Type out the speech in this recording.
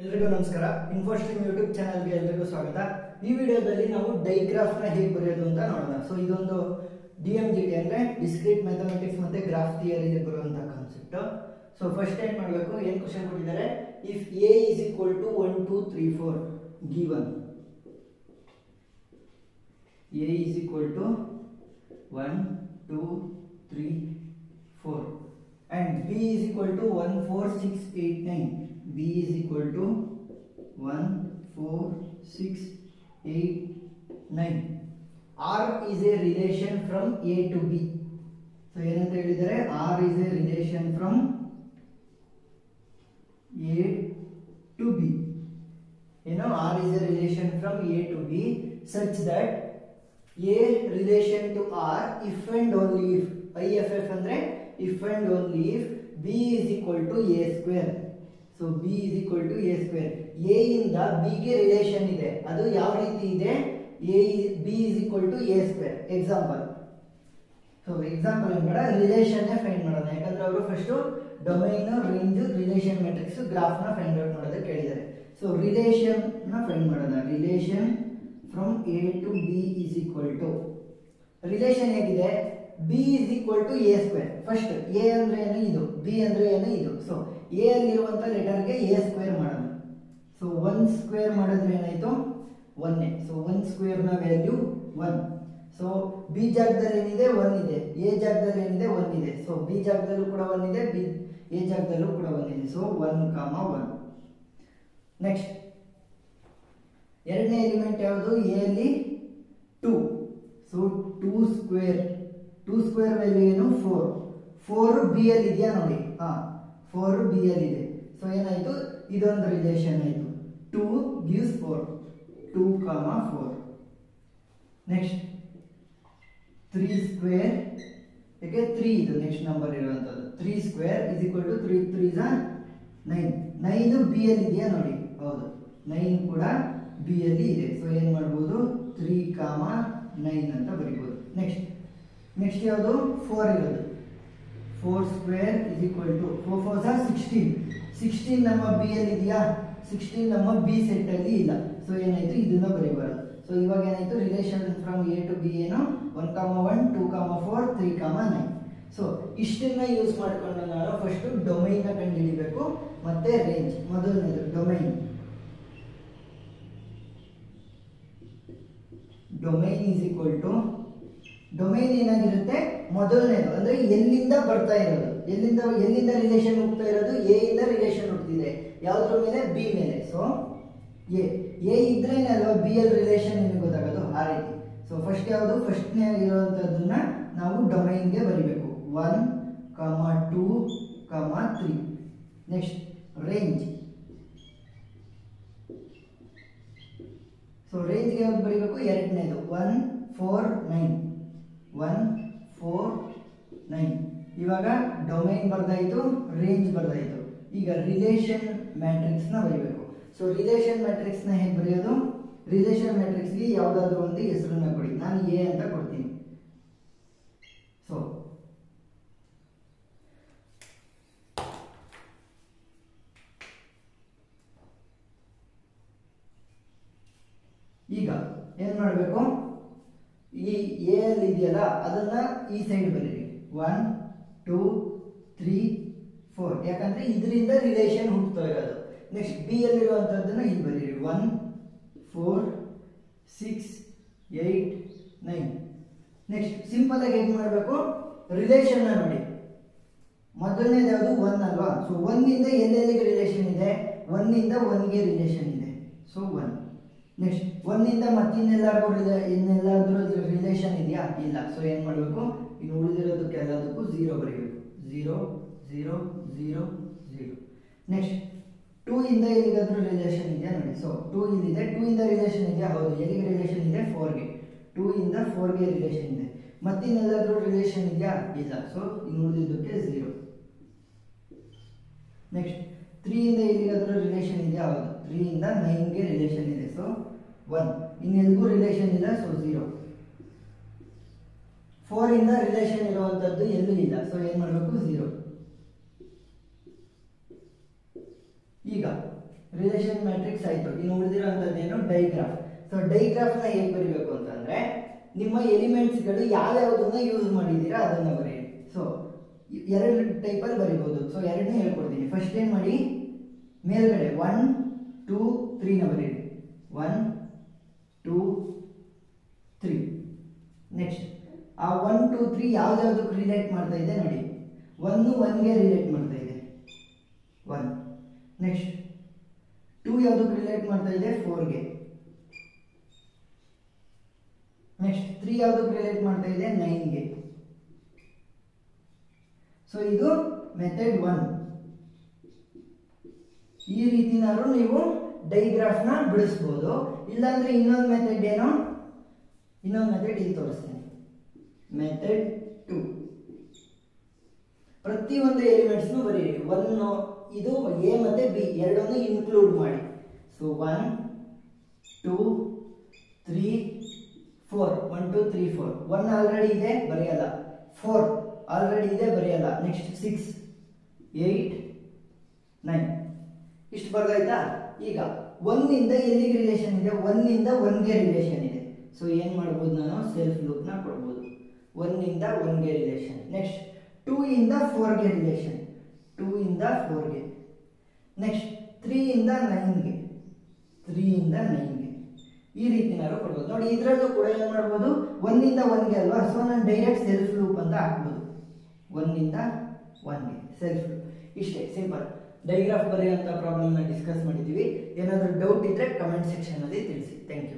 ಎಲ್ರಿಗೂ ನಮಸ್ಕಾರ. ಇನ್ಫೋಸ್ಟ್ರೀಮ್ ಯೂಟ್ಯೂಬ್ ಚಾನಲ್ಗೆ ಎಲ್ರಿಗೂ ಸ್ವಾಗತ. ಈ ವಿಡಿಯೋದಲ್ಲಿ ನಾವು ಡೈಗ್ರಾಫ್ ನ ಹೇಗೆ ಬರೆಯೋದು ಅಂತ ನೋಡೋಣ. ಸೊ ಇದೊಂದು DMGT ಅಂದ್ರೆ ಡಿಸ್ಕ್ರೀಟ್ ಮ್ಯಾಥಮೆಟಿಕ್ಸ್ ಮತ್ತೆ ಗ್ರಾಫ್ ಥಿಯರಿ ಬರುವಂತ ಕಾನ್ಸೆಪ್ಟ್. ಸೊ ಫಸ್ಟ್ ಏನ್ ಮಾಡಬೇಕು, ಏನ್ ಕ್ವೆಶ್ಚನ್ ಕೊಟ್ಟಿದ್ದಾರೆ, if a is equal to 1 2 3 4 given a is equal to 1 2 3 4 and b is equal to 1 4 6 8 9, b is equal to 1 4 6 8 9. R is a relation from a to b. So ಏನಂತ ಹೇಳಿದರೆ, R is a relation from a to b. R is a relation from a to b such that a relation to R if and only if IFF ಅಂದ್ರೆ if and only if b is equal to a square. So b is equal to a square. a ಇಂದ b ಗೆ relation ಇದೆ, ಅದು ಯಾವ ರೀತಿ ಇದೆ, b is equal to a square. Example, so example ಏನ್ಬೇಡ, relation find ಮಾಡೋಣ. ಯಾಕಂದ್ರೆ ಅವರು first domain, range, relation matrix, graph ನ ಫೈಂಡ್ ಔಟ್ ಮಾಡೋದಕ್ಕೆ ಕೇಳಿದ್ದಾರೆ. ಸೊ ರಿಲೇಷನ್ ನ ಫೈಂಡ್ ಮಾಡೋಣ. Relation from a to b is equal to, relation ಹೇಗಿದೆ, b is equal to a square. First a ಅಂದ್ರೆ ಏನು, ಇದು, b ಅಂದ್ರೆ ಏನು, ಇದು. ಸೊ a ಅಲ್ಲಿರುವಂತ ಲೆಟರ್ಗೆ a ಸ್ಕ್ವೇರ್ ಮಾಡೋಣ. ಸೊ 1 ಸ್ಕ್ವೇರ್ ಮಾಡಿದ್ರೆ ಏನಾಯ್ತು, 1. ಸೊ 1 ಸ್ಕ್ವೇರ್ ನ ವ್ಯಾಲ್ಯೂ 1. ಸೊ b ಜಾಗದಲ್ಲಿ ಏನಿದೆ, 1 ಇದೆ. a ಜಾಗದಲ್ಲಿ ಏನಿದೆ, 1 ಇದೆ. ಸೊ b ಜಾಗದಲ್ಲೂ ಕೂಡ 1 ಇದೆ, a ಜಾಗದಲ್ಲೂ ಕೂಡ 1 ಇದೆ. ಸೊ 1, 1. ನೆಕ್ಸ್ಟ್ ಎರಡನೇ ಎಲಿಮೆಂಟ್ ಯಾವುದು, a ಅಲ್ಲಿ 2. ಸೊ 2 ಸ್ಕ್ವೇರ್, 2 ಸ್ಕ್ವೇರ್ ವ್ಯಾಲ್ಯೂ ಏನು, 4. 4 b ಅಲ್ಲಿ ಇದೆಯಾ ನೋಡಿ, 4 b ಅಲ್ಲಿ ಇದೆ. ಸೊ ಏನಾಯ್ತು, ಇದೊಂದು ರಿಲೇಷನ್ ಆಯ್ತು. 2 gives 4, 2, 4. ನೆಕ್ಸ್ಟ್ 3 ಸ್ಕ್ವೇರ್, ಯಾಕೆ 3 ಇದು ನೆಕ್ಸ್ಟ್ ನಂಬರ್ ಇರುವಂತದ್ದು. 3 square is equal to 3 3 9. 9 b ಅಲ್ಲಿ ಇದೆಯಾ ನೋಡಿ, ಹೌದು, 9 ಕೂಡ b ಅಲ್ಲಿ ಇದೆ. ಸೊ ಏನ್ ಮಾಡಬಹುದು, 3, 9 ಅಂತ ಬರೀಬಹುದು. ನೆಕ್ಸ್ಟ್ ಯಾವುದು, 4 ಇರೋದು. 4 ಸ್ಕ್ವೇರ್ ಇಸ್ ಈಕ್ವಲ್ ಟು 4 4 16. 16 ನಮ್ಮ b ಅಲ್ಲಿ ಇದೆಯಾ, 16 ನಮ್ಮ b ಸೆಟ್ ಅಲ್ಲಿ ಇಲ್ಲ. ಸೊ ಏನಾಯ್ತು, ಇದನ್ನ ಬರೀಬಾರದು. ಸೊ ಇವಾಗ ಏನಾಯ್ತು, relation from a to b ಏನು, 1, 1, 2, 4, 3, 9. ಸೊ ಇಷ್ಟನ್ನ ಯೂಸ್ ಮಾಡ್ಕೊಂಡು ನಾವು ಫಸ್ಟ್ ಡೊಮೈನ್ ನ ಕಂಡುಹಿಡಿಬೇಕು, ಮತ್ತೆ ರೇಂಜ್. ಮೊದಲನೇದು domain. Domain is equal to, domain ಏನಾಗಿರುತ್ತೆ, ಮೊದಲನೇದು ಅಂದ್ರೆ ಎಲ್ಲಿಂದ ಬರ್ತಾ ಇರೋದು, ಎಲ್ಲಿಂದ ರಿಲೇಷನ್ ಹೋಗ್ತಾ ಇರೋದು, ಎ ಇಂದ ರಿಲೇಷನ್ ಹೋಗ್ತಿದೆ, ಯಾವ್ದ್ರ ಮೇಲೆ, ಬಿ ಮೇಲೆ. ಸೊ ಎ ಇದ್ರೇನೆ ಅಲ್ವಾ ಬಿ ಅಲ್ಲಿ ರಿಲೇಷನ್ ನಿಮಗೆ ಗೊತ್ತಾಗೋದು, ಆ ರೀತಿ. ಸೊ ಫಸ್ಟ್ ಯಾವುದು, ಫಸ್ಟ್ನೇ ಇರುವಂತದ್ದನ್ನ ನಾವು ಡೊಮೈನ್ಗೆ ಬರಿಬೇಕು. 1, 2, 3. Next range. ಸೊ ರೇಂಜ್ಗೆ ಯಾವ್ದು ಬರೀಬೇಕು, ಎರಡನೇದು 1, 4, 9. 1, 4, 9. ಇವಾಗ ಡೊಮೈನ್ ಬರ್ದಾಯ್ತು, ರೇಂಜ್ ಬರ್ದಾಯ್ತು. ಈಗ ರಿಲೇಷನ್ ಮ್ಯಾಟ್ರಿಕ್ಸ್ ನ ಬರೀಬೇಕು. ಸೊ ರಿಲೇಷನ್ ಮ್ಯಾಟ್ರಿಕ್ಸ್ ನ ಹೇಗೆ ಬರೆಯೋದು, ರಿಲೇಷನ್ ಮ್ಯಾಟ್ರಿಕ್ಸ್ ಗೆ ಯಾವ್ದಾದ್ರು ಒಂದು ಹೆಸರನ್ನ ಕೊಡಿ. ನಾನು ಎ ಅಂತ ಕೊಡ್ತೀನಿ. ಸೊ ಈಗ ಏನ್ ಮಾಡಬೇಕು, ಈ ಎ ಅಲ್ಲಿ ಇದೆಯಲ್ಲ ಅದನ್ನ ಈ ಸೈಡ್ ಬರೀರಿ. 1 2 3 4, ಯಾಕಂದ್ರೆ ಇದರಿಂದ ರಿಲೇಷನ್ ಹುಟ್ಟುತ್ತಾ ಇರೋದು. ನೆಕ್ಸ್ಟ್ ಬಿ ಅಲ್ಲಿರುವಂತದ್ದನ್ನ ಇಲ್ಲಿ ಬರೀರಿ. 1 4 6 8 9. ನೆಕ್ಸ್ಟ್ ಸಿಂಪಲ್ ಆಗಿ ಹೇಗೆ ಮಾಡಬೇಕು, ರಿಲೇಷನ್ ನೋಡಿ. ಮೊದಲನೇದು ಯಾವುದು, 1 ಅಲ್ವಾ. ಸೊ 1 ಇಂದ ಎಲ್ಲೆಲ್ಲಿಗೆ ರಿಲೇಷನ್ ಇದೆ, 1 ಇಂದ 1 ಗೆ ರಿಲೇಷನ್ ಇದೆ. ಸೊ 1. ನೆಕ್ಸ್ಟ್ 1 ಇಂದ ಮತ್ತಿನ್ನೆಲ್ಲಾದ್ರೂ ರಿಲೇಷನ್ ಇದೆಯಾ, ಇಲ್ಲ. ಸೊ ಏನ್ ಮಾಡಬೇಕು, ಇನ್ನು ಉಳಿದಿರೋದಕ್ಕೆ ಎಲ್ಲದಕ್ಕೂ 0 ಬರೀಬೇಕು. 0 0 0 0. ನೆಕ್ಸ್ಟ್ 2 ಇಂದ ಎಲ್ಲಿಗಾದ್ರೂ ರಿಲೇಷನ್ ಇದೆಯಾ ನೋಡಿ. ಸೊ 2 ಇಲ್ಲಿದೆ, 2 ಇಂದ ರಿಲೇಷನ್ ಇದೆಯಾ, ಹೌದು. ಎಲ್ಲಿಗೆ ರಿಲೇಷನ್ ಇದೆ, 4 ಗೆ. 2 ಇಂದ 4 ಗೆ ರಿಲೇಷನ್ ಇದೆ. ಮತ್ತಿನ್ನೆಲ್ಲಾದ್ರೂ ರಿಲೇಷನ್ ಇದೆಯಾ, ಇಲ್ಲ. ಸೊ ಇನ್ನು ಉಳಿದಿದ್ದಕ್ಕೆ 0. ನೆಕ್ಸ್ಟ್ 3 ಇಂದ ಎಲ್ಲಿಗಾದ್ರೂ ರಿಲೇಷನ್ ಇದೆಯಾ, ಹೌದು. 3 ಇಂದ 9 ಗೆ ರಿಲೇಷನ್ ಇದೆ. ಸೊ 1. ಇನ್ನೆಲ್ಗೂ ರಿಲೇಷನ್ ಇಲ್ಲ. ಸೊ 0. 4 ಇಂದ ರಿಲೇಷನ್ ಇರುವಂತದ್ದು ಎಲ್ಲೂ ಇಲ್ಲ. ಸೊ ಏನ್ ಮಾಡಬೇಕು, 0. ಈಗ ರಿಲೇಷನ್ ಮ್ಯಾಟ್ರಿಕ್ಸ್ ಆಯ್ತು. ಇನ್ನು ಉಳಿದಿರೋಂಥದ್ದೇನು ಡೈಗ್ರಾಫ್. ಸೊ ಡೈಗ್ರಾಫ್ನ ಹೇಗೆ ಬರೀಬೇಕು ಅಂತಂದ್ರೆ ನಿಮ್ಮ ಎಲಿಮೆಂಟ್ಸ್ಗಳು ಯಾವ್ಯಾವುದನ್ನ ಯೂಸ್ ಮಾಡಿದ್ದೀರಾ ಅದನ್ನ ಬರೀರಿ. ಸೊ ಎರಡು ಟೈಪಲ್ಲಿ ಬರೀಬಹುದು. ಸೊ ಎರಡನೇ ಹೇಳ್ಕೊಡ್ತೀನಿ. ಫಸ್ಟ್ ಏನ್ ಮಾಡಿ, ಮೇಲ್ಗಡೆ 1 2 3 ನ ಬರೀರಿ. 1 2 3. ನೆಕ್ಸ್ಟ್ ಆ 1 2 3 ಯಾವ್ದಾವ್ದಕ್ಕೆ ರಿಲೇಟ್ ಮಾಡ್ತಾ ಇದೆ ನೋಡಿ. 1 1ಗೆ ರಿಲೇಟ್ ಮಾಡ್ತಾ ಇದೆ 1. ನೆಕ್ಸ್ಟ್ 2 ಯಾವ್ದಕ್ಕೆ ರಿಲೇಟ್ ಮಾಡ್ತಾ ಇದೆ 4ಗೆ. ನೆಕ್ಸ್ಟ್ 3 ಯಾವ್ದಕ್ಕೆ ರಿಲೇಟ್ ಮಾಡ್ತಾ ಇದೆ 9ಗೆ. ಸೊ ಇದು ಮೆಥಡ್ 1. ಈ ರೀತಿನಾದ್ರೂ ನೀವು ಡೈಗ್ರಾಫ್ ನ ಬಿಡಿಸಬಹುದು. ಇಲ್ಲಾಂದ್ರೆ ಇನ್ನೊಂದು ಮೆಥಡ್ ಏನೋ, ಇನ್ನೊಂದು ಮೆಥಡ್ ಇಲ್ಲಿ ತೋರಿಸ್ತೀನಿ. ಮೆಥಡ್ 2. ಪ್ರತಿಯೊಂದು ಎಲಿಮೆಂಟ್ಸ್ ಬರೀರಿ. 1 ಇದು ಎ ಮತ್ತೆ ಬಿ ಎರಡನ್ನು ಇನ್ಕ್ಲೂಡ್ ಮಾಡಿ. ಸೊ 1 2 3 4. 1 2 3 4. 1 ಆಲ್ರೆಡಿ ಇದೆ ಬರೆಯಲ್ಲ. 4 ಆಲ್ರೆಡಿ ಇದೆ ಬರೆಯಲ್ಲ. ನೆಕ್ಸ್ಟ್ 6 8 9. ಇಷ್ಟು ಬರ್ದಾಯ್ತಾ? ಈಗ 1 ಇಂದ ಎಲ್ಲಿಗೆ ರಿಲೇಷನ್ ಇದೆ? 1 ಇಂದ 1ಗೆ ರಿಲೇಷನ್ ಇದೆ. ಸೊ ಏನ್ ಮಾಡ್ಬೋದು, ನಾನು ಸೆಲ್ಫ್ ಲೂಪ್ ನ ಕೊಡ್ಬೋದು. 1 ಇಂದ 1ಗೆ ರಿಲೇಷನ್. ನೆಕ್ಸ್ಟ್ 2 ಇಂದ 4ಗೆ ರಿಲೇಷನ್. 2 ಇಂದ 4ಗೆ. ನೆಕ್ಸ್ಟ್ 3 ಇಂದ 9ಗೆ. 3 ಇಂದ 9ಗೆ. ಈ ರೀತಿನಾದ್ರು ಕೊಡ್ಬೋದು. ನೋಡಿ ಇದರಲ್ಲೂ ಕೂಡ ಏನ್ ಮಾಡ್ಬೋದು, 1 ಇಂದ 1ಗೆ ಅಲ್ವಾ. ಸೊ ನಾನು ಡೈರೆಕ್ಟ್ ಸೆಲ್ಫ್ ಲೂಪ್ ಅಂತ ಹಾಕ್ಬೋದು. 1 ಇಂದ 1ಗೆ ಸೆಲ್ಫ್ ಲೂಪ್. ಇಷ್ಟೇ ಸಿಂಪಲ್. ಡೈಗ್ರಾಫ್ ಬರೆಯುವಂತ ಪ್ರಾಬ್ಲಮ್ ನ ಡಿಸ್ಕಸ್ ಮಾಡಿದ್ದೀವಿ. ಏನಾದರೂ ಡೌಟ್ ಇದ್ರೆ ಕಮೆಂಟ್ ಸೆಕ್ಷನ್ ಅಲ್ಲಿ ತಿಳಿಸಿ. Thank you.